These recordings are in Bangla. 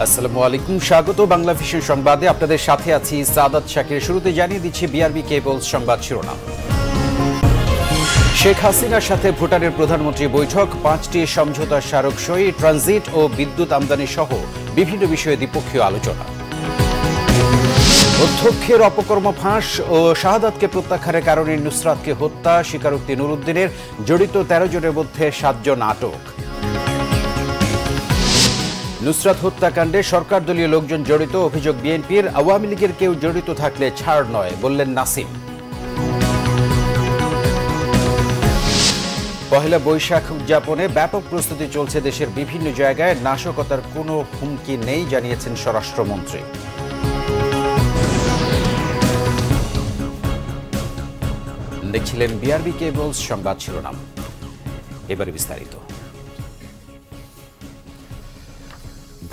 আসসালামু আলাইকুম, স্বাগত বাংলা ভিশন সংবাদে। আপনাদের সাথে আছি সাদাত শাকির। শুরুতে জানিয়ে দিচ্ছি বিআরবি কেবলস সংবাদ শিরোনাম। শেখ হাসিনার সাথে ভুটানের প্রধানমন্ত্রী বৈঠক, 5টি সমঝোতা স্মারক সই, ট্রানজিট ও বিদ্যুৎ আমদানি সহ বিভিন্ন বিষয়ে দ্বিপক্ষীয় আলোচনা। অধ্যক্ষের অপকর্ম ফাঁস ও শাহাদাতকে প্রত্যাখ্যানের কারণে নুসরাতকে হত্যা, স্বীকারোক্তি নুরুদ্দিনের। জড়িত 13 জনের মধ্যে 7 জন আটক। নুসরাত হত্যাকাণ্ডে সরকার দলীয় লোকজন জড়িত, অভিযোগ বিএনপির। আওয়ামী লীগের কেউ জড়িত থাকলে ছাড় নয়, বললেন নাসিম। পহেলা বৈশাখ উদযাপনে ব্যাপক প্রস্তুতি চলছে দেশের বিভিন্ন জায়গায়। নাশকতার কোনো হুমকি নেই, জানিয়েছেন স্বরাষ্ট্রমন্ত্রী। দেখছিলেন বিআরবি কেবলস সংবাদ শিরোনাম। এবারে বিস্তারিত।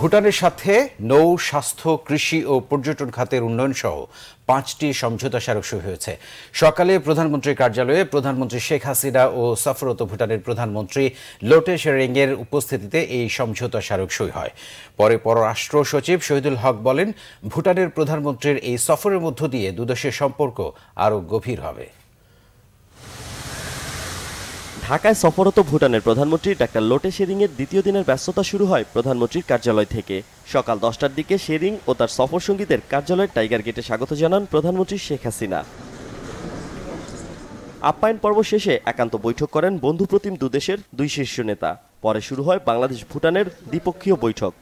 ভুটানের সাথে নৌ, স্বাস্থ্য, কৃষি ও পর্যটন খাতের উন্নয়ন সহ 5টি সমঝোতা স্মারক সই হয়েছে। সকালে প্রধানমন্ত্রীর কার্যালয়ে প্রধানমন্ত্রী শেখ হাসিনা ও সফররত ভুটানের প্রধানমন্ত্রী লোটে শেরিংয়ের উপস্থিতিতে এই সমঝোতা স্মারক সই হয়। পরে পররাষ্ট্র সচিব শহীদুল হক বলেন, ভুটানের প্রধানমন্ত্রীর এই সফরের মধ্য দিয়ে দুদেশের সম্পর্ক আরও গভীর হবে। ঢাকায় সফররত ভুটানের প্রধানমন্ত্রী ডাক্তার লোটে শেরিংয়ের দ্বিতীয় দিনের ব্যস্ততা শুরু হয় প্রধানমন্ত্রীর কার্যালয় থেকে। সকাল 10টার দিকে শেরিং ও তার সফরসঙ্গীদের কার্যালয়ের টাইগার গেটে স্বাগত জানান প্রধানমন্ত্রী শেখ হাসিনা। আপ্যায়ন পর্ব শেষে একান্ত বৈঠক করেন বন্ধুপ্রতিম দুদেশের 2 শীর্ষ নেতা। পরে শুরু হয় বাংলাদেশ ভুটানের দ্বিপক্ষীয় বৈঠক।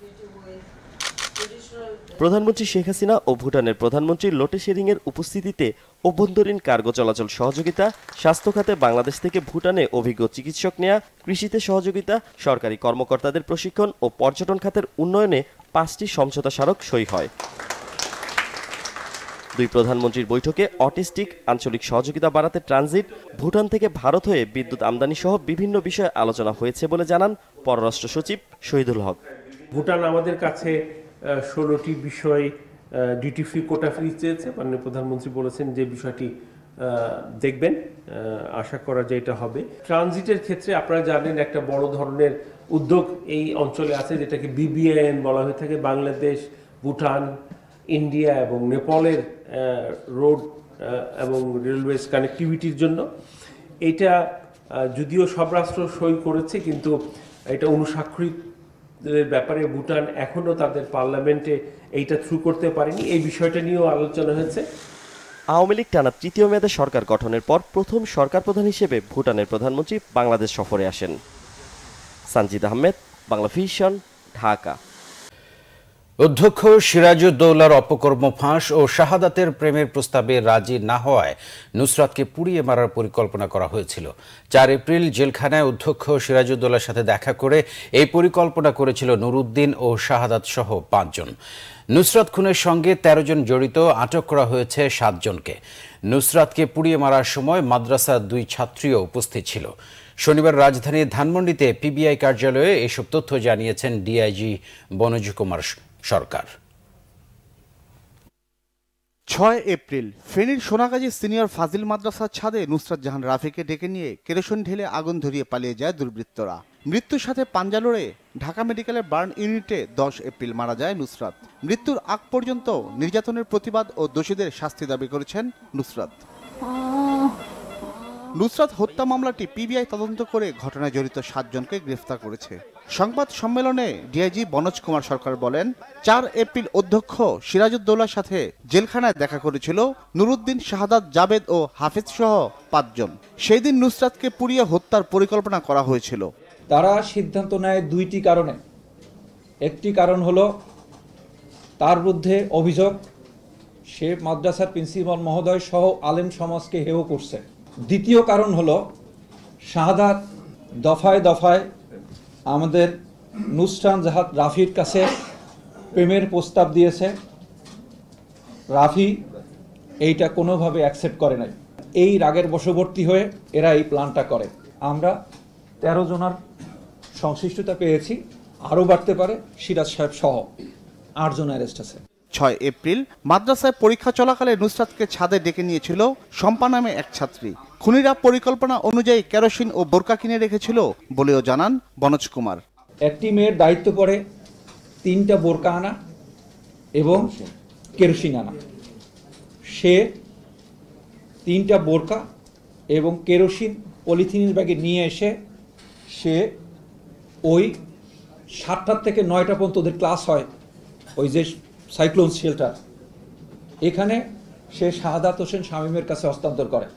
প্রধানমন্ত্রী শেখ হাসিনা ও ভুটানের প্রধানমন্ত্রী লোটে শেরিংয়ের উপস্থিতিতে অভ্যন্তরীণ কার্গো চলাচল সহযোগিতা, স্বাস্থ্য খাতে বাংলাদেশ থেকে ভুটানে অভিজ্ঞ চিকিৎসক নেয়া, কৃষিতে সহযোগিতা, সরকারি কর্মকর্তাদের প্রশিক্ষণ ও পর্যটন খাতের উন্নয়নে 5টি সমঝোতা স্মারক সই হয়। 2 প্রধানমন্ত্রীর বৈঠকে অটিস্টিক আঞ্চলিক সহযোগিতা বাড়াতে ট্রানজিট, ভুটান থেকে ভারত হয়ে বিদ্যুৎ আমদানি সহ বিভিন্ন বিষয়ে আলোচনা হয়েছে বলে জানান পররাষ্ট্র সচিব শহীদুল হক। ভুটান আমাদের কাছে 16টি বিষয় ডিউটি ফ্রি, কোটা ফ্রি চেয়েছে। মাননীয় প্রধানমন্ত্রী বলেছেন যে বিষয়টি দেখবেন, আশা করা যায় এটা হবে। ট্রানজিটের ক্ষেত্রে আপনারা জানেন একটা বড় ধরনের উদ্যোগ এই অঞ্চলে আছে, যেটাকে বিবিআইএন বলা হয়ে থাকে। বাংলাদেশ, ভুটান, ইন্ডিয়া এবং নেপালের রোড এবং রেলওয়েজ কানেক্টিভিটির জন্য। এটা যদিও সব রাষ্ট্র সই করেছে, কিন্তু এটা অনুস্বাক্ষরিত ব্যাপারে ভুটান এখনো তাদের পার্লামেন্টে এইটা থ্রু করতে পারেনি। এই বিষয়টা নিয়েও আলোচনা হয়েছে। আওয়ামী লীগ টানা 3য় মেয়াদে সরকার গঠনের পর প্রথম সরকার প্রধান হিসেবে ভুটানের প্রধানমন্ত্রী বাংলাদেশ সফরে আসেন। সানজিদ আহমেদ, বাংলা ভিশন, ঢাকা। অধ্যক্ষ সিরাজউদ্দৌলার অপকর্ম ফাঁস ও শাহাদাতের প্রেমের প্রস্তাবে রাজি না হওয়ায় নুসরাতকে পুড়িয়ে মারার পরিকল্পনা করা হয়েছিল। 4 এপ্রিল জেলখানায় অধ্যক্ষ সিরাজউদ্দৌলার সাথে দেখা করে এই পরিকল্পনা করেছিল নুরুদ্দিন ও শাহাদাত সহ 5 জন। নুসরাত খুনের সঙ্গে 13 জন জড়িত, আটক করা হয়েছে 7 জনকে। নুসরাতকে পুড়িয়ে মারার সময় মাদ্রাসার 2 ছাত্রীও উপস্থিত ছিল। শনিবার রাজধানীর ধানমন্ডিতে পিবিআই কার্যালয়ে এসব তথ্য জানিয়েছেন ডিআইজি বনজ কুমার সরকার। 6 এপ্রিল ফেনীর সোনাগাজী সিনিয়র ফাজিল মাদ্রাসার ছাদে নুসরাত জাহান রাফিকে ডেকে নিয়ে কেরোসিন ঢেলে আগুন ধরিয়ে পালিয়ে যায় দুর্বৃত্তরা। মৃত্যুর সাথে পাঞ্জা লড়ে ঢাকা মেডিকেলের বার্ন ইউনিটে 10 এপ্রিল মারা যায় নুসরাত। মৃত্যুর আগ পর্যন্ত নির্যাতনের প্রতিবাদ ও দোষীদের শাস্তি দাবি করেছেন নুসরাত। নুসরাত হত্যা মামলাটি পিবিআই তদন্ত করে ঘটনায় জড়িত 7 জনকে গ্রেফতার করেছে। সংবাদ সম্মেলনে ডিআইজি বনজ কুমার সরকার বলেন, 4 এপ্রিল অধ্যক্ষ সিরাজউদ্দৌলার সাথে জেলখানায় দেখা করেছিল নুরুদ্দিন, শাহাদাত, জাবেদ ও হাফেজ সহ 5 জন। সেই দিন নুসরাতকে পুড়িয়ে হত্যার পরিকল্পনা করা হয়েছিল। তারা সিদ্ধান্ত নেয় 2টি কারণে। একটি কারণ হলো তার বিরুদ্ধে অভিযোগ সে মাদ্রাসার প্রিন্সিপাল মহোদয় সহ আলেম সমাজকে হেয় করছে। দ্বিতীয় কারণ হলো শাহাদাত দফায় দফায় আমাদের নুসরাত জাহান রাফির কাছে প্রেমের প্রস্তাব দিয়েছে। রাফি এইটা কোনোভাবে অ্যাকসেপ্ট করে নাই। এই রাগের বশবর্তী হয়ে এরা এই প্ল্যানটা করে। আমরা 13 জনের সংশ্লিষ্টতা পেয়েছি, আরও বাড়তে পারে। সিরাজ সাহেব সহ 8 জন অ্যারেস্ট আছে। 6 এপ্রিল মাদ্রাসায় পরীক্ষা চলাকালে নুসরাতকে ছাদে ডেকে নিয়েছিল শম্পা নামে এক ছাত্রী। খুনিরা পরিকল্পনা অনুযায়ী কেরোসিন ও বোরকা কিনে রেখেছিল বলেও জানান বনজ কুমার। একটি মেয়ের দায়িত্ব পড়ে 3টা বোরকা আনা এবং কেরোসিন আনা। সে 3টা বোরকা এবং কেরোসিন পলিথিনের ব্যাগে নিয়ে এসে সে ওই 7টা থেকে 9টা পর্যন্ত ওদের ক্লাস হয়, ওই যে সাইক্লোন শেল্টার, এখানে সে শাহাদাত হোসেন শামীমের কাছে হস্তান্তর করে।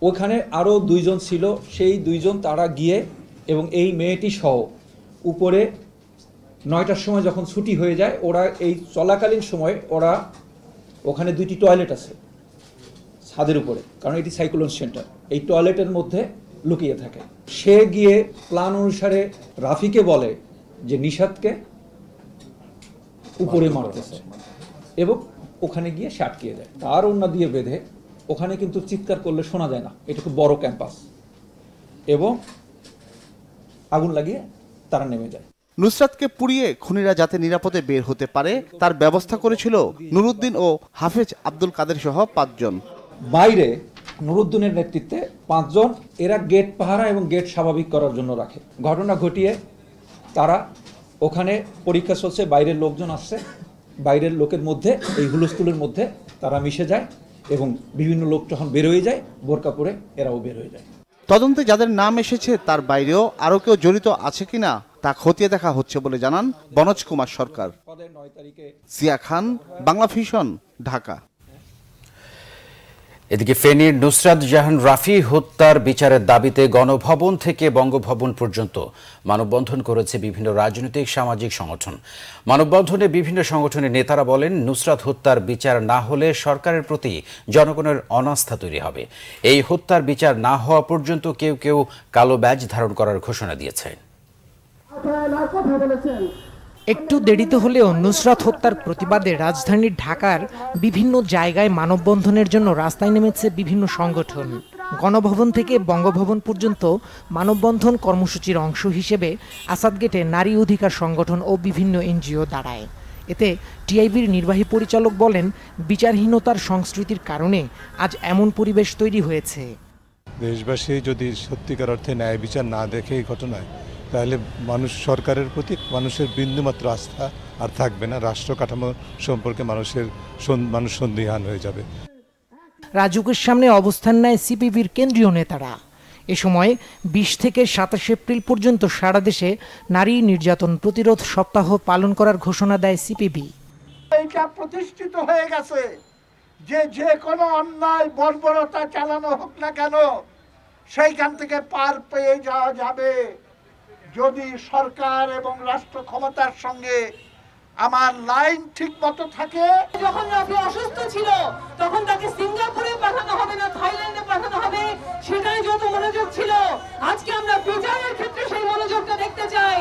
ওখানে আরও 2 জন ছিল, সেই 2 জন তারা গিয়ে এবং এই মেয়েটি সহ উপরে 9টার সময় যখন ছুটি হয়ে যায়, ওরা এই চলাকালীন সময় ওরা ওখানে 2টি টয়লেট আছে ছাদের উপরে, কারণ এটি সাইক্লোন সেন্টার, এই টয়লেটের মধ্যে লুকিয়ে থাকে। সে গিয়ে প্ল্যান অনুসারে রাফিকে বলে যে নিশাদকে উপরে মারতেছে এবং ওখানে গিয়ে সে আটকিয়ে দেয়, তার ওড়না দিয়ে বেঁধে। ওখানে কিন্তু চিৎকার করলে শোনা যায় না, এটা খুব বড় ক্যাম্পাস, এবং আগুন লাগিয়ে তারা নেমে যায়। নুসরাতকে পুড়িয়ে খুনিরা যাতে নিরাপদে বের হতে পারে তার ব্যবস্থা করেছিল নুরুদ্দিন ও হাফেজ আব্দুল কাদের সহ 5 জন। বাইরে নুরুদ্দিনের নেতৃত্বে 5 জন, এরা গেট পাহারা এবং গেট স্বাভাবিক করার জন্য রাখে। ঘটনা ঘটিয়ে তারা ওখানে পরীক্ষা চলছে, বাইরের লোকজন আসছে, বাইরের লোকের মধ্যে এই হুলস্থুলের মধ্যে তারা মিশে যায় এবং বিভিন্ন লোক যখন বের হয়ে যায় বোরকা পরে এরাও বের হয়ে যায়। তদন্তে যাদের নাম এসেছে তার বাইরেও আরও কেউ জড়িত আছে কিনা তা খতিয়ে দেখা হচ্ছে বলে জানান বনজ কুমার সরকার। জিয়া খান, বাংলা ভিশন, ঢাকা। এদিকে ফেনীর নুসরাত জাহান রাফি হত্যার বিচারের দাবিতে গণভবন থেকে বঙ্গভবন পর্যন্ত মানববন্ধন করেছে বিভিন্ন রাজনৈতিক সামাজিক সংগঠন। মানববন্ধনে বিভিন্ন সংগঠনের নেতারা বলেন, নুসরাত হত্যার বিচার না হলে সরকারের প্রতি জনগণের অনাস্থা তৈরি হবে। এই হত্যার বিচার না হওয়া পর্যন্ত কেউ কেউ কালো ব্যাজ ধারণ করার ঘোষণা দিয়েছে। একটু দেরিতে হলেও নুসরাত হত্যার প্রতিবাদে রাজধানী ঢাকার বিভিন্ন জায়গায় মানববন্ধনের জন্য রাস্তায় নেমেছে বিভিন্ন সংগঠন। গণভবন থেকে বঙ্গভবন পর্যন্ত মানববন্ধন কর্মসূচির অংশ হিসেবে আসাদগেটে নারী অধিকার সংগঠন ও বিভিন্ন এনজিও দাঁড়ায়। এতে টিআইবির নির্বাহী পরিচালক বলেন, বিচারহীনতার সংস্কৃতির কারণে আজ এমন পরিবেশ তৈরি হয়েছে। দেশবাসী যদি সত্যিকার অর্থে ন্যায় বিচার না দেখে এই ঘটনায়, তাহলে মানুষ সরকারের প্রতি মানুষের বিন্দুমাত্র আস্থা আর থাকবে না। রাষ্ট্র কাঠামো সম্পর্কে মানুষ সন্দিহান হয়ে যাবে। রাজুকের সামনে অবস্থান নেয় সিপিবির কেন্দ্রীয় নেতারা। এ সময় 20 থেকে 27 এপ্রিল পর্যন্ত সারা দেশে নারী নির্যাতন প্রতিরোধ সপ্তাহ পালন করার ঘোষণা দেয় সিপিবি। এইটা প্রতিষ্ঠিত হয়ে গেছে যে কোনো অন্যায় বর্বরতা চালানো হোক না কেন, সেইখান থেকে পার পেয়ে যাওয়া যাবে যদি সরকার এবং রাষ্ট্র ক্ষমতার সঙ্গে আমার লাইন ঠিক মতো থাকে। যখন রাফি অসুস্থ ছিল তখন তাকে সিঙ্গাপুরে পাঠানো হবে না থাইল্যান্ডে পাঠানো হবে, সেটাই যত মনোযোগ ছিল। আজকে আমরা বিচারের ক্ষেত্রে সেই মনোযোগটা দেখতে চাই।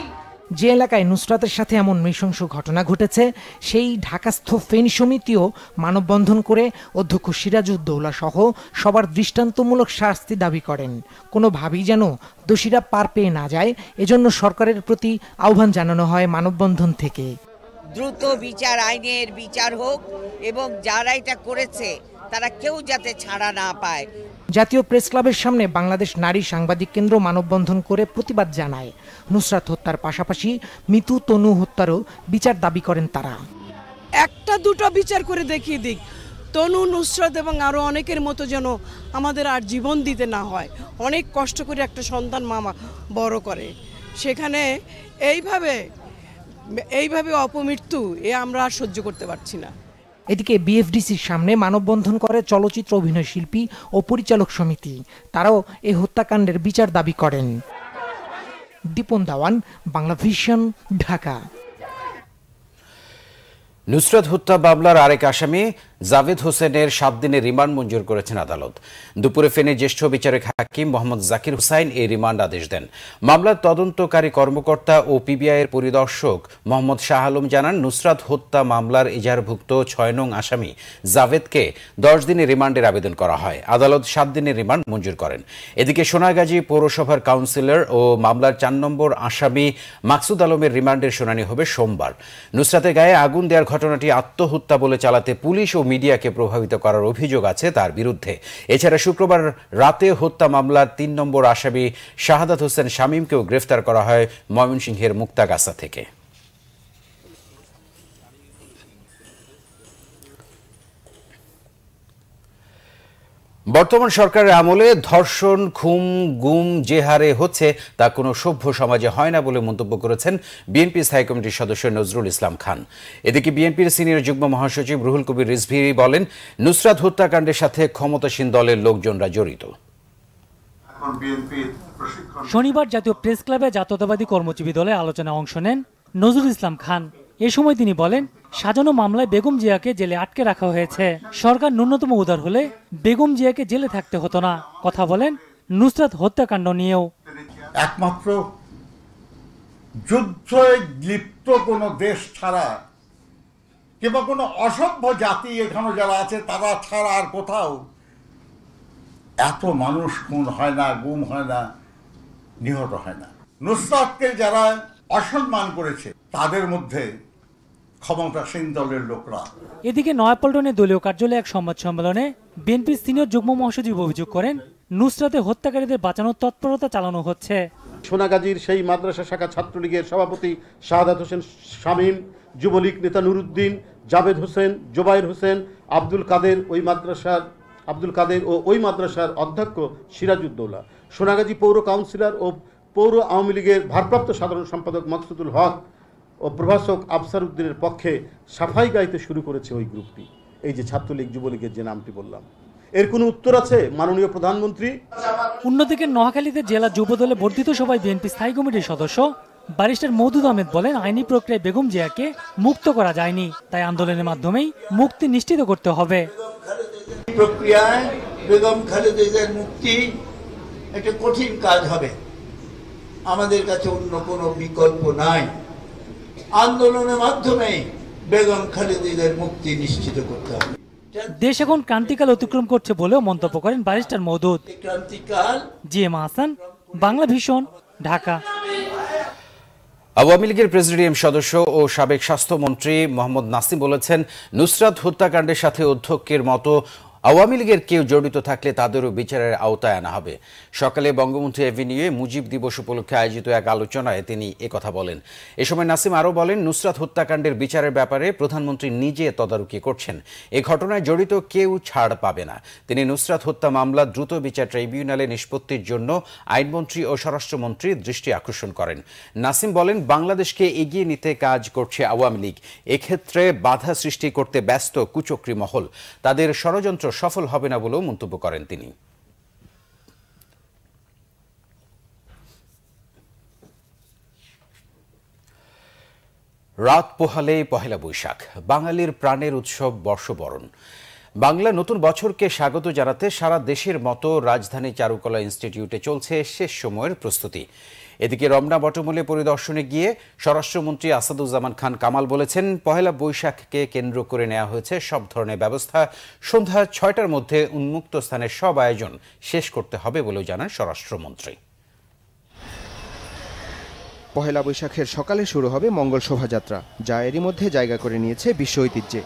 যে এলাকায় নুসরাতের সাথে এমন নৃশংস ঘটনা ঘটেছে সেই ঢাকাস্থ ফেনী সমিতিও মানববন্ধন করে অধ্যক্ষ সিরাজউদ্দৌলা সহ সবার দৃষ্টান্তমূলক শাস্তি দাবি করেন। কোনোভাবেই যেন দোষীরা পার পেয়ে না যায়, এজন্য সরকারের প্রতি আহ্বান জানানো হয় মানববন্ধন থেকে। দ্রুত বিচার, আইনের বিচার হোক এবং যারা এটা করেছে তারা কেউ যাতে ছাড়া না পায়। জাতীয় প্রেস ক্লাবের সামনে বাংলাদেশ নারী সাংবাদিক কেন্দ্র মানববন্ধন করে প্রতিবাদ জানায়। নুসরাত হত্যার পাশাপাশি মিতু তনু হত্যারও বিচার দাবি করেন তারা। একটা দুটো বিচার করে দেখিয়ে দিক, তনু, নুসরাত এবং আরো অনেকের মতো যেন আমাদের আর জীবন দিতে না হয়। অনেক কষ্ট করে একটা সন্তান মামা বড় করে, সেখানে এইভাবে অপমৃত্যু আমরা আর সহ্য করতে পারছি না। এদিকে বিএফডিসির সামনে মানববন্ধন করে চলচ্চিত্র অভিনয় শিল্পী ও পরিচালক সমিতি। তারাও এই হত্যাকাণ্ডের বিচার দাবি করেন। দীপন দাওয়ান, বাংলা ভিশন, ঢাকা। নুসরাত হত্যা মামলার আরেক আসামি জাভেদ হোসেনের 7 দিনের রিমান্ড মঞ্জুর করেছেন আদালত। দুপুরে ফেনীর জ্যেষ্ঠ বিচারিক হাকিম মোহাম্মদ জাকির হুসাইন এই রিমান্ড আদেশ দেন। মামলার তদন্তকারী কর্মকর্তা ও পিবিআইয়ের পরিদর্শক মোহাম্মদ শাহ আলম জানান, নুসরাত হত্যা মামলার এজাহারভুক্ত 6 নং আসামি জাভেদকে 10 দিনের রিমান্ডের আবেদন করা হয়। আদালত 7 দিনের রিমান্ড মঞ্জুর করেন। এদিকে সোনাগাজী পৌরসভার কাউন্সিলর ও মামলার 4 নম্বর আসামি মাকসুদ আলমের রিমান্ডের শুনানি হবে সোমবার। নুসরাতের গায়ে আগুন দেওয়ার ঘটনাটি আত্মহত্যা বলে চালাতে পুলিশ ও মিডিয়াকে প্রভাবিত করার অভিযোগ আছে তার বিরুদ্ধে। এছাড়া শুক্রবার রাতে হত্যা মামলার 3 নম্বর আসামি শাহাদাত হোসেন শামীমকেও গ্রেফতার করা হয় ময়মনসিংহের মুক্তাগাছা থেকে। বর্তমান সরকারের আমলে ধর্ষণ, খুন, গুম যে হারে হচ্ছে তা কোনো সভ্য সমাজে হয় না বলে মন্তব্য করেছেন বিএনপি স্থায়ী কমিটির সদস্য নজরুল ইসলাম খান। এদিকে বিএনপির সিনিয়র যুগ্ম মহাসচিব রুহুল কবির রিজভী বলেন, নুসরাত হত্যাকাণ্ডের সাথে ক্ষমতাসীন দলের লোকজনরা জড়িত। শনিবার জাতীয় প্রেস ক্লাবে জাতীয়তাবাদী কর্মজীবী দলের আলোচনায় অংশ নেন নজরুল ইসলাম খান। এ সময় তিনি বলেন, সাজানো মামলায় বেগম জিয়াকে জেলে আটকে রাখা হয়েছে। সরকার ন্যূনতম উদার হলে বেগম জিয়াকে জেলে থাকতে হতো না। কথা বলেন নুসরাত হত্যাকাণ্ড নিয়েও। একমাত্র যুদ্ধে লিপ্ত কোনো দেশ ছাড়া কিংবা কোনো অসভ্য জাতি এখানে যারা আছে তারা ছাড়া আর কোথাও এত মানুষ খুন হয় না, গুম হয় না, নিহত হয় না। নুসরাতকে যারা অসম্মান করেছে তাদের মধ্যে ক্ষমতাসীন দলের লোকরা। এদিকে নয়াপল্টনে দলীয় কার্যালয়ে এক সংবাদ সম্মেলনে বিএনপির সিনিয়র যুগ্ম মহাসচিব অভিযোগ করেন, নুসরাতে হত্যাকারীদের বাঁচানোর তৎপরতা চালানো হচ্ছে। সোনাগাজীর সেই মাদ্রাসা শাখা ছাত্রলীগের সভাপতি শাহাদাত হোসেন শামীম, যুবলীগ নেতা নুরুদ্দিন, জাবেদ হোসেন, জোবায়ের হোসেন, আব্দুল কাদের ও ওই মাদ্রাসার অধ্যক্ষ সিরাজউদ্দৌলা, সোনাগাজী পৌর কাউন্সিলর ও পৌর আওয়ামী লীগের ভারপ্রাপ্ত সাধারণ সম্পাদক মকসুদুল হক ও প্রভাষক আফসার উদ্দিনের পক্ষে সাফাই গাইতে শুরু করেছে ওই গ্রুপটি। এই যে ছাত্রলীগ যুবলীগের যে নামটি বললাম, এর কোনো উত্তর আছে মাননীয় প্রধানমন্ত্রী? অন্যদিকে নোয়াখালীতে জেলা যুবদলে বর্ধিত সভায় বিএনপি স্থায়ী কমিটির সদস্য ব্যারিস্টার মওদুদ আহমেদ বলেন, আইনি প্রক্রিয়ায় বেগম জিয়াকে মুক্ত করা যায়নি, তাই আন্দোলনের মাধ্যমেই মুক্তি নিশ্চিত করতে হবে। প্রক্রিয়ায় বেগম খালেদা জিয়ার মুক্তি একটা কঠিন কাজ হবে। আমাদের কাছে অন্য কোনো বিকল্প নাই। আন্দোলনের মাধ্যমে বেগম খালেদা জিয়ার মুক্তি নিশ্চিত করতে হবে। দেশ এখন ক্রান্তিকাল অতিক্রম করছে বলেও মন্তব্য করেন ব্যারিস্টার মওদুদ। ক্রান্তিকাল। GM Hasan, Bangla vision, Dhaka. আওয়ামী লীগের প্রেসিডিয়াম সদস্য ও সাবেক স্বাস্থ্যমন্ত্রী মোহাম্মদ নাসিম বলেছেন, নুসরাত হত্যাকাণ্ডের সাথে অধ্যক্ষের মতো আওয়ামী লীগের কেউ জড়িত থাকলে তাদেরও বিচারের আওতায় আনা হবে। সকালে বঙ্গবন্ধু এভিনিউয়ে মুজিব দিবস উপলক্ষে আয়োজিত এক আলোচনায় তিনি একথা বলেন। এ সময় নাসিম আরও বলেন, নুসরাত হত্যাকাণ্ডের বিচারের ব্যাপারে প্রধানমন্ত্রী নিজে তদারকি করছেন। এ ঘটনায় জড়িত কেউ ছাড় পাবে না। তিনি নুসরাত হত্যা মামলা দ্রুত বিচার ট্রাইব্যুনালে নিষ্পত্তির জন্য আইনমন্ত্রী ও স্বরাষ্ট্রমন্ত্রীর দৃষ্টি আকর্ষণ করেন। নাসিম বলেন, বাংলাদেশকে এগিয়ে নিতে কাজ করছে আওয়ামী লীগ। এক্ষেত্রে বাধা সৃষ্টি করতে ব্যস্ত কুচক্রী মহল। তাদের ষড়যন্ত্র সফল হবে না বলেও মন্তব্য করেন তিনি। রাত পোহালে পহেলা বৈশাখ, বাঙালির প্রাণের উৎসব বর্ষবরণ। বাংলা নতুন বছরকে স্বাগত জানাতে সারা দেশের মতো রাজধানী চারুকলা ইনস্টিটিউটে চলছে শেষ সময়ের প্রস্তুতি। এদিকে রমনা বটমূলে পরিদর্শনে গিয়ে স্বরাষ্ট্রমন্ত্রী আসাদুজ্জামান খান কামাল বলেছেন, পহেলা বৈশাখকে কেন্দ্র করে নেওয়া হয়েছে সব ধরনের ব্যবস্থা। সন্ধ্যা ৬টার মধ্যে উন্মুক্ত স্থানের সব আয়োজন শেষ করতে হবে বলেও জানান স্বরাষ্ট্রমন্ত্রী। পহেলা বৈশাখের সকালে শুরু হবে মঙ্গল শোভাযাত্রা, যা এরই মধ্যে জায়গা করে নিয়েছে বিশ্ব ঐতিহ্যে।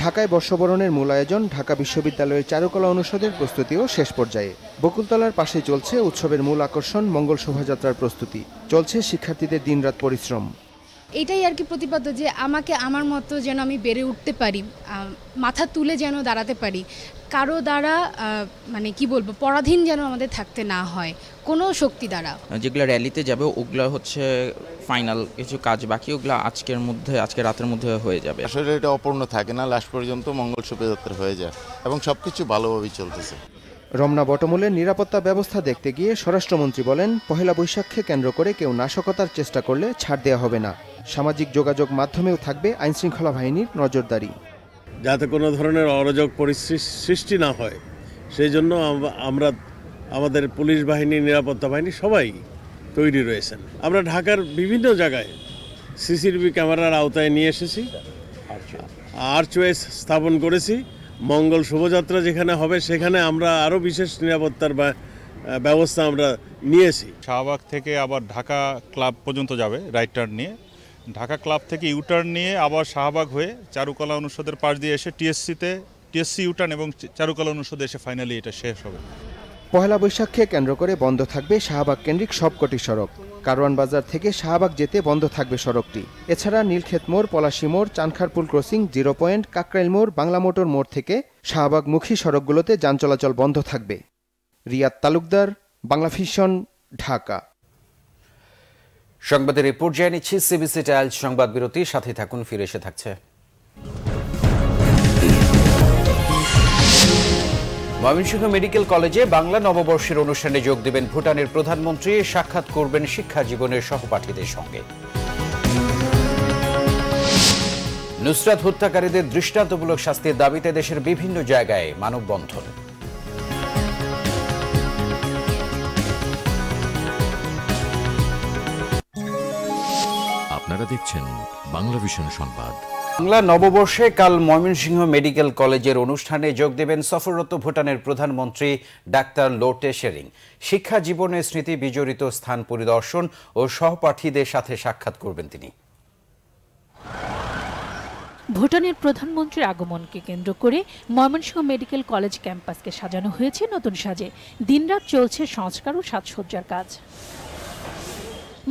ঢাকায় বর্ষবরণের মূল আয়োজন ঢাকা বিশ্ববিদ্যালয়ের চারুকলা অনুষদের প্রস্তুতিও শেষ পর্যায়ে। বকুলতলার পাশে চলছে উৎসবের মূল আকর্ষণ মঙ্গল শোভাযাত্রার প্রস্তুতি। চলছে শিক্ষার্থীদের দিনরাত পরিশ্রম। এটাই আর কি প্রতিপাদ্য যে আমাকে আমার মতো যেন আমি বেড়ে উঠতে পারি, মাথা তুলে যেন দাঁড়াতে পারি, কারো দ্বারা মানে কি বলবো পরাধীন যেন আমাদের থাকতে না হয় কোনো শক্তি দ্বারা। যেগুলো র্যালিতে যাবে ওগুলো হচ্ছে ফাইনাল কিছু কাজ বাকি, ওগুলো আজকে রাতের মধ্যে হয়ে যাবে। আসলে এটা অপূর্ণ থাকে না, লাস্ট পর্যন্ত মঙ্গল শোভাযাত্রা হয়ে যায় এবং সবকিছু ভালোভাবেই চলতেছে। রমনা বটমূলের নিরাপত্তা ব্যবস্থা দেখতে গিয়ে স্বরাষ্ট্রমন্ত্রী বলেন, পহেলা বৈশাখকে কেন্দ্র করে কেউ নাশকতার চেষ্টা করলে ছাড় দেওয়া হবে না। সামাজিক যোগাযোগ মাধ্যমেও থাকবে আইনশৃঙ্খলা বাহিনীর নজরদারি, যাতে কোনো ধরনের অরাজক পরিস্থিতি সৃষ্টি না হয়। সেই জন্য আমরা আমাদের পুলিশ বাহিনী, নিরাপত্তা বাহিনী সবাই তৈরি রয়েছেন। আমরা ঢাকার বিভিন্ন জায়গায় সিসিটিভি ক্যামেরার আওতায় নিয়ে এসেছি, আর্চওয়ে স্থাপন করেছি। মঙ্গল শোভাযাত্রা যেখানে হবে সেখানে আমরা আরও বিশেষ নিরাপত্তার ব্যবস্থা আমরা নিয়েছি। শাহবাগ থেকে আবার ঢাকা ক্লাব পর্যন্ত যাবে রাইট টার্ন নিয়ে, ঢাকা ক্লাব থেকে ইউটার্ন নিয়ে আবার শাহবাগ হয়ে চারুকলা অনুষদের পাশ দিয়ে এসে টিএসসি ইউটার্ন এবং চারুকলা অনুষদে এসে ফাইনালি এটা শেষ হবে। পহেলা বৈশাখকে কেন্দ্র করে বন্ধ থাকবে শাহবাগ কেন্দ্রিক সবকটি সড়ক। কারওয়ান বাজার থেকে শাহবাগ যেতে বন্ধ থাকবে সড়কটি। এছাড়া নীলক্ষেত মোড়, পলাশী মোড়, চানখারপুল ক্রসিং, 0 পয়েন্ট, কাকরাইল মোড়, বাংলা মোটর মোড় থেকে শাহবাগমুখী সড়কগুলোতে যান চলাচল বন্ধ থাকবে। রিয়াদ তালুকদার, বাংলা ভিশন, ঢাকা। সংবাদের এই পর্যায়ে নিচ্ছি সিবিসি টাইলস সংবাদ বিরতি, সাথে থাকুন, ফিরে এসে থাকছে। ময়মনসিংহ মেডিকেল কলেজে বাংলা নববর্ষের অনুষ্ঠানে যোগ দেবেন ভুটানের প্রধানমন্ত্রী, সাক্ষাৎ করবেন শিক্ষা জীবনের সহপাঠীদের সঙ্গে। নুসরাত হত্যাকারীদের দৃষ্টান্তমূলক শাস্তির দাবিতে দেশের বিভিন্ন জায়গায় মানববন্ধন। আপনারা দেখছেন বাংলা ভিশন সংবাদ। বাংলা নববর্ষে কাল ময়মনসিংহ মেডিকেল কলেজের অনুষ্ঠানে যোগ দেবেন সফররত ভুটানের প্রধানমন্ত্রী ডাক্তার লোটে শেরিং। শিক্ষা জীবনের স্মৃতি বিজড়িত স্থান পরিদর্শন ও সহপাঠীদের সাথে সাক্ষাৎ করবেন তিনি। ভুটানের প্রধানমন্ত্রীর আগমনকে কেন্দ্র করে ময়মনসিংহ মেডিকেল কলেজ ক্যাম্পাসকে সাজানো হয়েছে নতুন সাজে। দিনরাত চলছে সংস্কার ও সাজসজ্জার কাজ।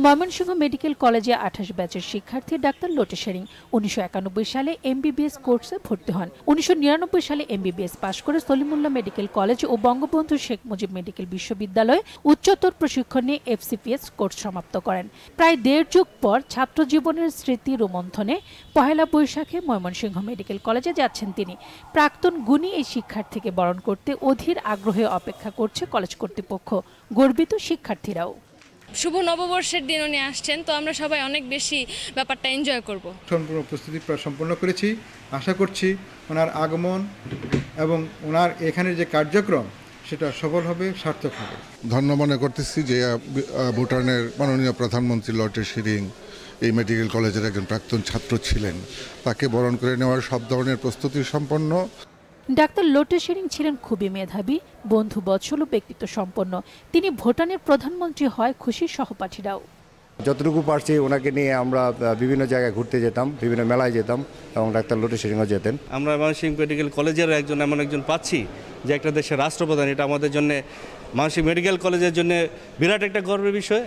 ময়মনসিংহ মেডিকেল কলেজে 28 ব্যাচের শিক্ষার্থী ডাক্তার লোটে শেরিং 1991 সালে এমবিবিএস কোর্সে ভর্তি হন। 1999 সালে এমবিবিএস পাশ করে সলিমুল্লাহ মেডিকেল কলেজ ও বঙ্গবন্ধু শেখ মুজিব মেডিকেল বিশ্ববিদ্যালয়ে উচ্চতর প্রশিক্ষণ নিয়ে এফসিপিএস কোর্স সমাপ্ত করেন। প্রায় 1.5 যুগ পর ছাত্র জীবনের স্মৃতি রোমন্থনে পহেলা বৈশাখে ময়মনসিংহ মেডিকেল কলেজে যাচ্ছেন তিনি। প্রাক্তন গুণী এই শিক্ষার্থীকে বরণ করতে অধীর আগ্রহে অপেক্ষা করছে কলেজ কর্তৃপক্ষ, গর্বিত শিক্ষার্থীরাও। শুভ নববর্ষের দিন উনি আসছেন, তো আমরা সবাই অনেক বেশি ব্যাপারটা এনজয় করব। সম্পূর্ণ প্রস্তুতি সম্পন্ন করেছি। আশা করছি ওনার আগমন এবং ওনার এখানের যে কার্যক্রম সেটা সফল হবে, সার্থক হবে। ধন্য মনে করতেছি যে ভুটানের মাননীয় প্রধানমন্ত্রী লোটে শেরিং এই মেডিকেল কলেজের একজন প্রাক্তন ছাত্র ছিলেন। তাকে বরণ করে নেওয়ার সব ধরনের প্রস্তুতি সম্পন্ন। ডাক্তার লোটে শেরিং ছিলেন খুবই মেধাবী, বন্ধু বৎসল ও ব্যক্তিত্ব সম্পন্ন। তিনি ভুটানের প্রধানমন্ত্রী হয় খুশি সহপাঠীরাও। যতটুকু পারছি ওনাকে নিয়ে আমরা বিভিন্ন জায়গায় ঘুরতে যেতাম, বিভিন্ন মেলায় যেতাম এবং ডাক্তার লোটে শেরিংও যেতেন। আমরা ময়মনসিংহ মেডিকেল কলেজের এমন একজন পাচ্ছি যে একটা দেশের রাষ্ট্রপ্রধান, এটা আমাদের জন্য ময়মনসিংহ মেডিকেল কলেজের জন্য বিরাট একটা গর্বের বিষয়।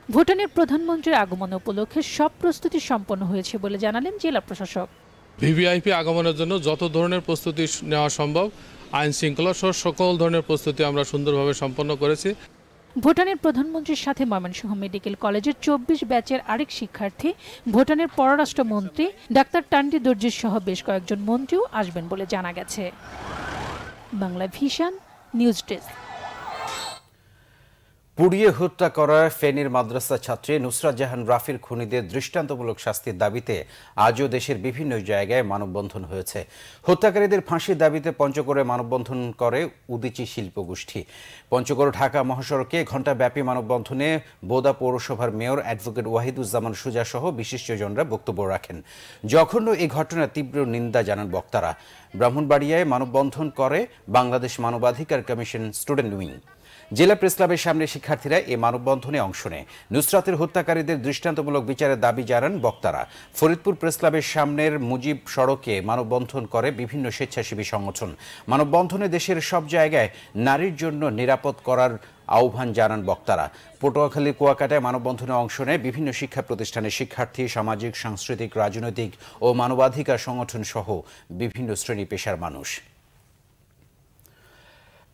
ভুটানের প্রধানমন্ত্রীর আগমন উপলক্ষে সব প্রস্তুতি সম্পন্ন হয়েছে বলে জানালেন জেলা প্রশাসক। ভিভিআইপি আগমনের জন্য যত ধরনের প্রস্তুতি নেওয়া সম্ভব, আইন শৃঙ্খলা সহ সকল ধরনের প্রস্তুতি আমরা সুন্দরভাবে সম্পন্ন করেছি। ভুটানের প্রধানমন্ত্রীর সাথে ময়মনসিংহ মেডিকেল কলেজের 24 ব্যাচের আরেক শিক্ষার্থী ভুটানের পররাষ্ট্রমন্ত্রী ডাক্তার টান্ডি দর্জির সহ বেশ কয়েকজন মন্ত্রীও আসবেন বলে জানা গেছে। Bangla vision news desk. পুড়িয়ে হত্যা করা ফেনীর মাদ্রাসা ছাত্রী নুসরাত জাহান রাফির খুনিদের দৃষ্টান্তমূলক শাস্তির দাবিতে আজও দেশের বিভিন্ন জায়গায় মানববন্ধন হয়েছে। হত্যাকারীদের ফাঁসির দাবিতে পঞ্চগড়ে মানববন্ধন করে উদীচী শিল্পগোষ্ঠী। পঞ্চগড় ঢাকা মহাসড়কে ঘণ্টাব্যাপী মানববন্ধনে বোদা পৌরসভার মেয়র অ্যাডভোকেট ওয়াহিদুজ্জামান সুজা সহ বিশিষ্টজনরা বক্তব্য রাখেন। জঘন্য এই ঘটনার তীব্র নিন্দা জানান বক্তারা। ব্রাহ্মণবাড়িয়ায় মানববন্ধন করে বাংলাদেশ মানবাধিকার কমিশন স্টুডেন্ট উইং। জেলা প্রেস ক্লাবের সামনে শিক্ষার্থীরা এই মানববন্ধনে অংশ নেয়। নুসরাতের হত্যাকারীদের দৃষ্টান্তমূলক বিচারের দাবি জানান বক্তারা। ফরিদপুর প্রেস ক্লাবের সামনের মুজিব সড়কে মানববন্ধন করে বিভিন্ন স্বেচ্ছাসেবী সংগঠন। মানববন্ধনে দেশের সব জায়গায় নারীর জন্য নিরাপদ করার আহ্বান জানান বক্তারা। পটুয়াখালীর কুয়াকাটায় মানববন্ধনে অংশ নেয় বিভিন্ন শিক্ষা প্রতিষ্ঠানের শিক্ষার্থী, সামাজিক, সাংস্কৃতিক, রাজনৈতিক ও মানবাধিকার সংগঠন সহ বিভিন্ন শ্রেণী পেশার মানুষ।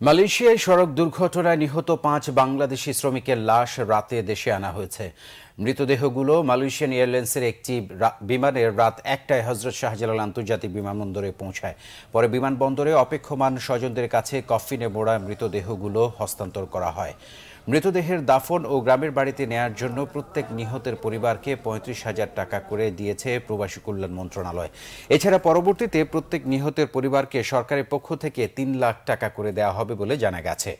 মালয়েশিয়ায় সড়ক দুর্ঘটনায় নিহত 5 বাংলাদেশি শ্রমিকের লাশ রাতে দেশে আনা হয়েছে। মৃতদেহগুলো মালয়েশিয়ান এয়ারলাইন্সের একটি বিমানের রাত 1টায় হজরত শাহজালাল আন্তর্জাতিক বিমানবন্দরে পৌঁছায়। পরে বিমানবন্দরে অপেক্ষমান স্বজনদের কাছে কফিনে মোড়া মৃতদেহগুলো হস্তান্তর করা হয়। মৃতদেহের দাফন ও গ্রামের বাড়িতে নেয়ার জন্য প্রত্যেক নিহতের পরিবারকে 35,000 টাকা করে দিয়েছে প্রবাসী কল্যাণ মন্ত্রণালয়। এছাড়া পরবর্তীতে প্রত্যেক নিহতের পরিবারকে সরকারের পক্ষ থেকে 3 লাখ টাকা করে দেওয়া হবে বলে জানা গেছে।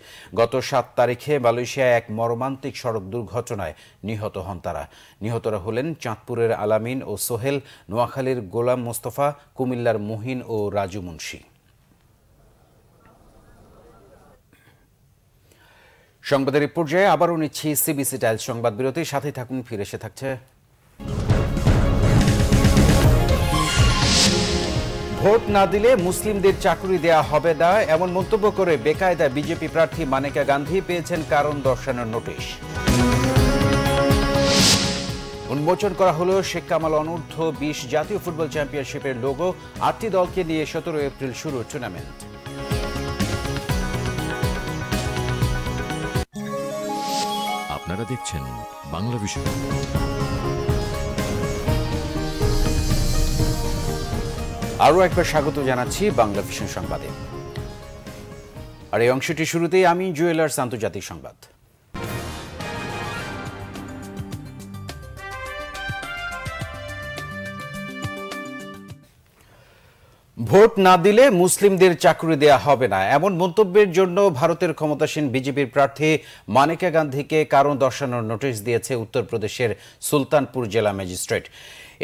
গত 7 তারিখে মালয়েশিয়ায় এক মর্মান্তিক সড়ক দুর্ঘটনায় নিহত হন তারা। নিহতরা হলেন চাঁদপুরের আলামিন ও সোহেল, নোয়াখালীর গোলাম মোস্তফা, কুমিল্লার মুহিন ও রাজু মুন্সি। সংবাদের এই পর্যায়ে আবারও নিচ্ছি সিবিসি টাইলস সংবাদ বিরতির সাথে থাকুন, ফিরে এসে থাকছে। ভোট না দিলে মুসলিমদের চাকরি দেয়া হবে না, এমন মন্তব্য করে বেকায়দা বিজেপি প্রার্থী মানেকা গান্ধী পেয়েছেন কারণ দর্শানোর নোটিশ। উন্মোচন করা হলো শেখ কামাল অনূর্ধ্ব 20 জাতীয় ফুটবল চ্যাম্পিয়নশিপের লোগো। 8টি দলকে নিয়ে 17 এপ্রিল শুরু টুর্নামেন্ট। আপনারা দেখছেন বাংলা ভিশন। আরও একবার স্বাগত জানাচ্ছি বাংলা ভিশন সংবাদে। আর এই অংশটি শুরুতেই আমি জুয়েলার্স আন্তর্জাতিক সংবাদ। ভোট না দিলে মুসলিমদের চাকরি দেয়া হবে না, এমন মন্তব্যের জন্য ভারতের ক্ষমতাসীন বিজেপির প্রার্থী মানেকা গান্ধীকে কারণ দর্শানোর নোটিশ দিয়েছে উত্তরপ্রদেশের সুলতানপুর জেলা ম্যাজিস্ট্রেট।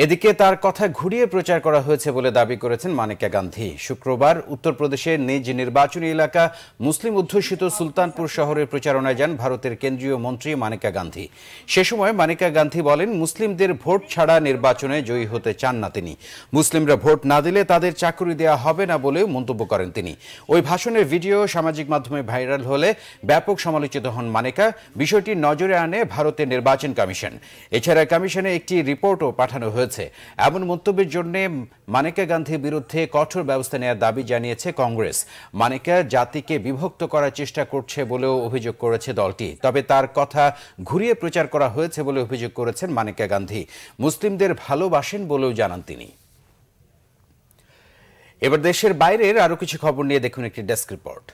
এদিকে তার কথা ঘুরিয়ে প্রচার করা হয়েছে বলে দাবি করেছেন মানেকা গান্ধী। শুক্রবার উত্তরপ্রদেশের নিজ নির্বাচনী এলাকা মুসলিম অধ্যুষিত সুলতানপুর শহরে প্রচারণায় যান ভারতের কেন্দ্রীয় মন্ত্রী মানেকা গান্ধী। সে সময় মানেকা গান্ধী বলেন, মুসলিমদের ভোট ছাড়া নির্বাচনে জয়ী হতে চান না তিনি। মুসলিমরা ভোট না দিলে তাদের চাকরি দেওয়া হবে না বলেও মন্তব্য করেন তিনি। ওই ভাষণের ভিডিও সামাজিক মাধ্যমে ভাইরাল হলে ব্যাপক সমালোচিত হন মানেকা। বিষয়টি নজরে আনে ভারতের নির্বাচন কমিশন। এছাড়া কমিশনে একটি রিপোর্টও পাঠানো হয়েছে। এমন মন্তব্যের জন্য মানেকা গান্ধীর বিরুদ্ধে কঠোর ব্যবস্থা নেওয়ার দাবি জানিয়েছে কংগ্রেস। মানেকা জাতিকে বিভক্ত করার চেষ্টা করছে বলেও অভিযোগ করেছে দলটি। তবে তার কথা ঘুরিয়ে প্রচার করা হয়েছে বলে অভিযোগ করেছেন মানেকা গান্ধী। মুসলিমদের ভালোবাসেন বলেও জানান তিনি। এবার দেশের বাইরের আরো কিছু খবর নিয়ে দেখুন একটি ডেস্ক রিপোর্ট।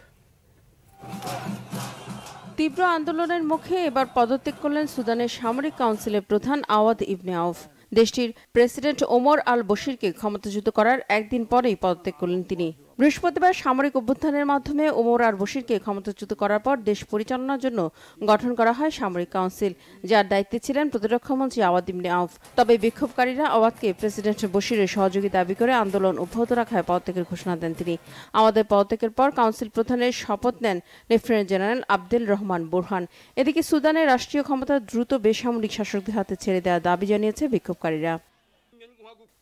তীব্র আন্দোলনের মুখে এবার পদত্যাগ করলেন সুদানের সামরিক কাউন্সিলের প্রধান আওয়াদ ইবনে আউফ। দেশটির প্রেসিডেন্ট ওমর আল বশিরকে ক্ষমতাচ্যুত করার একদিন পরেই পদত্যাগ করলেন তিনি। বৃহস্পতিবার সামরিক অভ্যুত্থানের মাধ্যমে ওমর আল বশিরকে ক্ষমতাচ্যুত করার পর দেশ পরিচালনার জন্য গঠন করা হয় সামরিক কাউন্সিল, যার দায়িত্বে ছিলেন প্রতিরক্ষামন্ত্রী আওয়াদ ইবনে আউফ। তবে বিক্ষোভকারীরা আওয়াদকে প্রেসিডেন্ট বশিরের সহযোগী দাবি করে আন্দোলন অব্যাহত রাখায় পদত্যাগের ঘোষণা দেন তিনি। আওয়াদের পদত্যাগের পর কাউন্সিল প্রধানের শপথ নেন lieutenant general Abdel Rahman Burhan. এদিকে সুদানের রাষ্ট্রীয় ক্ষমতা দ্রুত বেসামরিক শাসকদের হাতে ছেড়ে দেওয়ার দাবি জানিয়েছে বিক্ষোভকারীরা।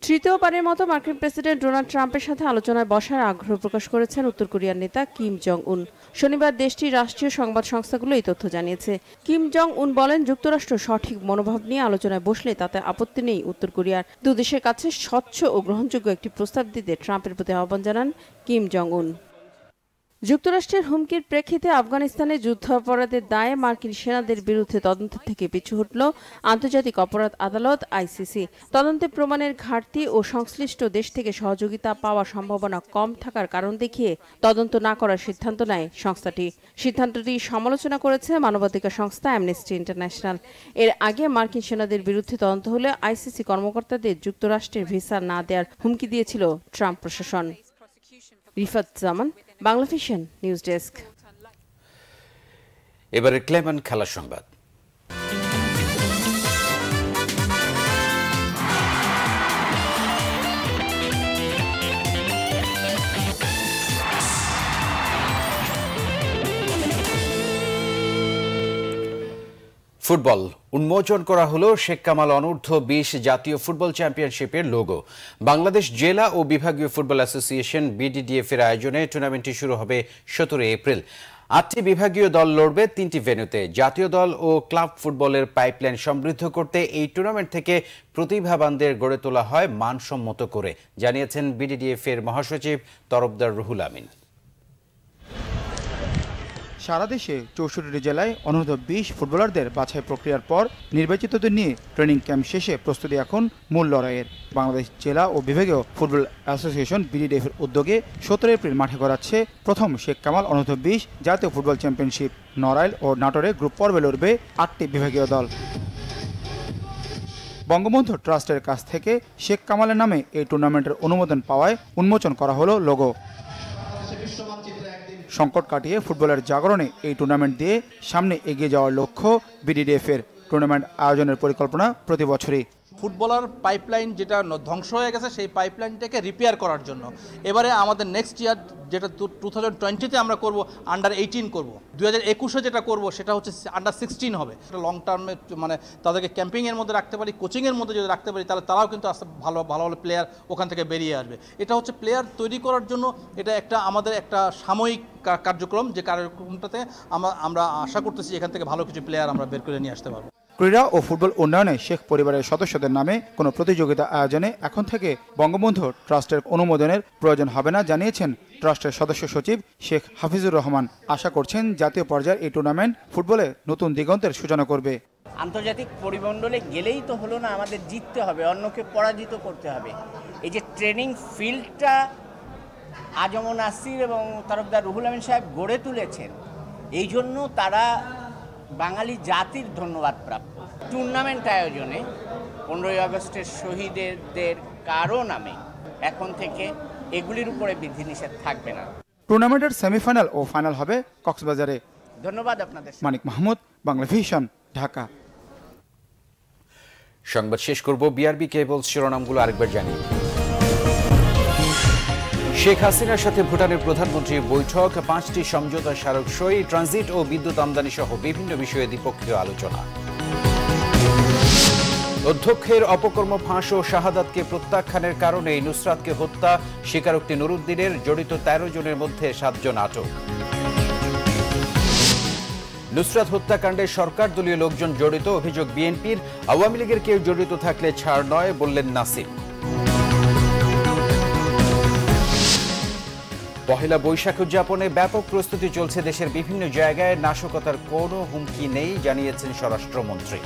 তৃতীয়বারের মতো মার্কিন প্রেসিডেন্ট ডোনাল্ড ট্রাম্পের সাথে আলোচনায় বসার আগ্রহ প্রকাশ করেছেন উত্তর কোরিয়ার নেতা কিম জং উন। শনিবার দেশটির রাষ্ট্রীয় সংবাদ সংস্থাগুলো এই তথ্য জানিয়েছে। কিম জং উন বলেন, যুক্তরাষ্ট্র সঠিক মনোভাব নিয়ে আলোচনায় বসলে তাতে আপত্তি নেই উত্তর কোরিয়ার। দুদেশের কাছে স্বচ্ছ ও গ্রহণযোগ্য একটি প্রস্তাব দিতে ট্রাম্পের প্রতি আহ্বান জানান কিম জং উন। যুক্তরাষ্ট্রের হুমকির প্রেক্ষিতে আফগানিস্তানে যুদ্ধাপরাধের দায়ে মার্কিন সেনাদের বিরুদ্ধে তদন্ত থেকে পিছু হটল আন্তর্জাতিক অপরাধ আদালত আইসিসি। তদন্তে প্রমাণের ঘাটতি ও সংশ্লিষ্ট দেশ থেকে সহযোগিতা পাওয়ার সম্ভাবনা কম থাকার কারণ দেখিয়ে তদন্ত না করার সিদ্ধান্ত নেয় সংস্থাটি। সিদ্ধান্তটি সমালোচনা করেছে মানবাধিকার সংস্থা অ্যামনেস্টি ইন্টারন্যাশনাল। এর আগে মার্কিন সেনাদের বিরুদ্ধে তদন্ত হলে আইসিসি কর্মকর্তাদের যুক্তরাষ্ট্রের ভিসা না দেওয়ার হুমকি দিয়েছিল ট্রাম্প প্রশাসন। রিফাত জামান, বাংলা ভিশন নিউজ ডেস্ক। এবারে ক্লেমেন্ট খেলার সংবাদ। ফুটবল উন্মোচন করা হলো শেখ কামাল অনূর্ধ্ব 20 জাতীয় ফুটবল চ্যাম্পিয়নশিপের লোগো। বাংলাদেশ জেলা ও বিভাগীয় ফুটবল অ্যাসোসিয়েশন বিডিডিএফ এর আয়োজনে টুর্নামেন্টটি শুরু হবে 17 এপ্রিল। 8টি বিভাগীয় দল লড়বে 3টি ভেন্যুতে। জাতীয় দল ও ক্লাব ফুটবলের পাইপলাইন সমৃদ্ধ করতে এই টুর্নামেন্ট থেকে প্রতিভাবানদের গড়ে তোলা হয় মানসম্মত করে, জানিয়েছেন বিডিডিএফ এর মহাসচিব তরফদার রুহুল আমিন। সারা দেশে 64টি জেলায় অনূর্ধ্ব 20 ফুটবলারদের বাছাই প্রক্রিয়ার পর নির্বাচিতদের নিয়ে ট্রেনিং ক্যাম্প শেষে প্রস্তুতি এখন মূল লড়াইয়ের। বাংলাদেশ জেলা ও বিভাগীয় ফুটবল অ্যাসোসিয়েশন বিডিডিএফ এর উদ্যোগে 17 এপ্রিল মাঠে গড়াচ্ছে প্রথম শেখ কামাল অনূর্ধ্ব 20 জাতীয় ফুটবল চ্যাম্পিয়নশিপ। নড়াইল ও নাটোরে গ্রুপ পর্বে লড়বে 8টি বিভাগীয় দল। বঙ্গবন্ধু ট্রাস্টের কাছ থেকে শেখ কামালের নামে এই টুর্নামেন্টের অনুমোদন পাওয়ায় উন্মোচন করা হলো লোগো। সংকট কাটিয়ে ফুটবলের জাগরণে এই টুর্নামেন্ট দিয়ে সামনে এগিয়ে যাওয়ার লক্ষ্য বিডিডিএফ এর। টুর্নামেন্ট আয়োজনের পরিকল্পনা প্রতি বছরই। ফুটবলার পাইপলাইন যেটা ধ্বংস হয়ে গেছে সেই পাইপলাইনটাকে রিপেয়ার করার জন্য এবারে আমাদের নেক্সট ইয়ার যেটা 2020-তে আমরা করব আন্ডার 18 করব, 2021-এ যেটা করব সেটা হচ্ছে আন্ডার 16 হবে। সেটা লং টার্মে মানে তাদেরকে ক্যাম্পিংয়ের মধ্যে রাখতে পারি, কোচিংয়ের মধ্যে যদি রাখতে পারি তাহলে তারাও কিন্তু আস্তে ভালো ভালো প্লেয়ার ওখান থেকে বেরিয়ে আসবে। এটা হচ্ছে প্লেয়ার তৈরি করার জন্য এটা একটা আমাদের একটা সাময়িক কার্যক্রম, যে কার্যক্রমটাতে আমরা আশা করতেছি এখান থেকে ভালো কিছু প্লেয়ার আমরা বের করে নিয়ে আসতে পারবো। ক্রীড়া ও ফুটবল উন্নয়নে শেখ পরিবারের সদস্যদের নামে কোনো প্রতিযোগিতা আয়োজনে এখন থেকে বঙ্গবন্ধু ট্রাস্টের অনুমোদনের প্রয়োজন হবে না জানিয়েছেন ট্রাস্টের সদস্য সচিব শেখ হাফিজুর রহমান। আশা করছেন জাতীয় পর্যায়ের এই টুর্নামেন্ট ফুটবলে নতুন দিগন্তের সূচনা করবে। আন্তর্জাতিক পরিমণ্ডলে গেলেই তো হলো না, আমাদের জিততে হবে, অন্যকে পরাজিত করতে হবে। এই যে ট্রেনিং ফিল্ডটা আজম নাসির এবং তরফদার রুহুল আমিন সাহেব গড়ে তুলেছেন, এই জন্য তারা বাঙালি জাতির ধন্যবাদ প্রাপ্ত। টুর্নামেন্ট আয়োজনে 15ই আগস্টের শহীদদের কারো নামে এখন থেকে এগুলির উপরে বিধিনিষেধ থাকবে না। টুর্নামেন্টের সেমিফাইনাল ও ফাইনাল হবে কক্সবাজারে। ধন্যবাদ আপনাদের। মানিক মাহমুদ, বাংলা ভিশন, ঢাকা। সংবাদ শেষ করব বিআরবি কেবল শিরোনামগুলো আরেকবার জানিয়ে। শেখ হাসিনার সাথে ভুটানের প্রধানমন্ত্রীর বৈঠক, 5টি সমঝোতা স্মারক সই, ট্রানজিট ও বিদ্যুৎ আমদানি সহ বিভিন্ন বিষয়ে দ্বিপক্ষীয় আলোচনা। অধ্যক্ষের অপকর্ম ফাঁস ও শাহাদাতকে প্রত্যাখ্যানের কারণে নুসরাতকে হত্যা, স্বীকারোক্তি নুরুদ্দিনের, জড়িত 13 জনের মধ্যে 7 জন আটক। নুসরাত হত্যাকাণ্ডে সরকার দলীয় লোকজন জড়িত, অভিযোগ বিএনপির, আওয়ামী লীগের কেউ জড়িত থাকলে ছাড় নয় বললেন নাসিম। পহেলা বৈশাখ উদযাপনে ব্যাপক প্রস্তুতি চলছে দেশের বিভিন্ন জায়গায়, নাশকতার কোনো হুমকি নেই জানিয়েছেন স্বরাষ্ট্রমন্ত্রী।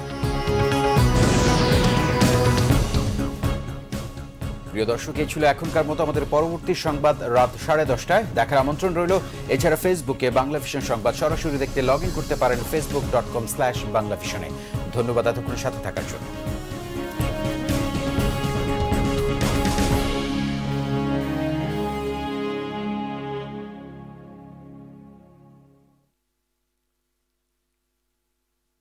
প্রিয় দর্শক, এই ছিল এখনকার মতো। আমাদের পরবর্তী সংবাদ রাত 10:30টায় দেখার আমন্ত্রণ রইল। এছাড়া ফেসবুকে বাংলা ভিশন সংবাদ সরাসরি দেখতে লগ ইন করতে পারেন facebook.com/বাংলাভিশনে। ধন্যবাদ এতক্ষণ সাথে থাকার জন্য।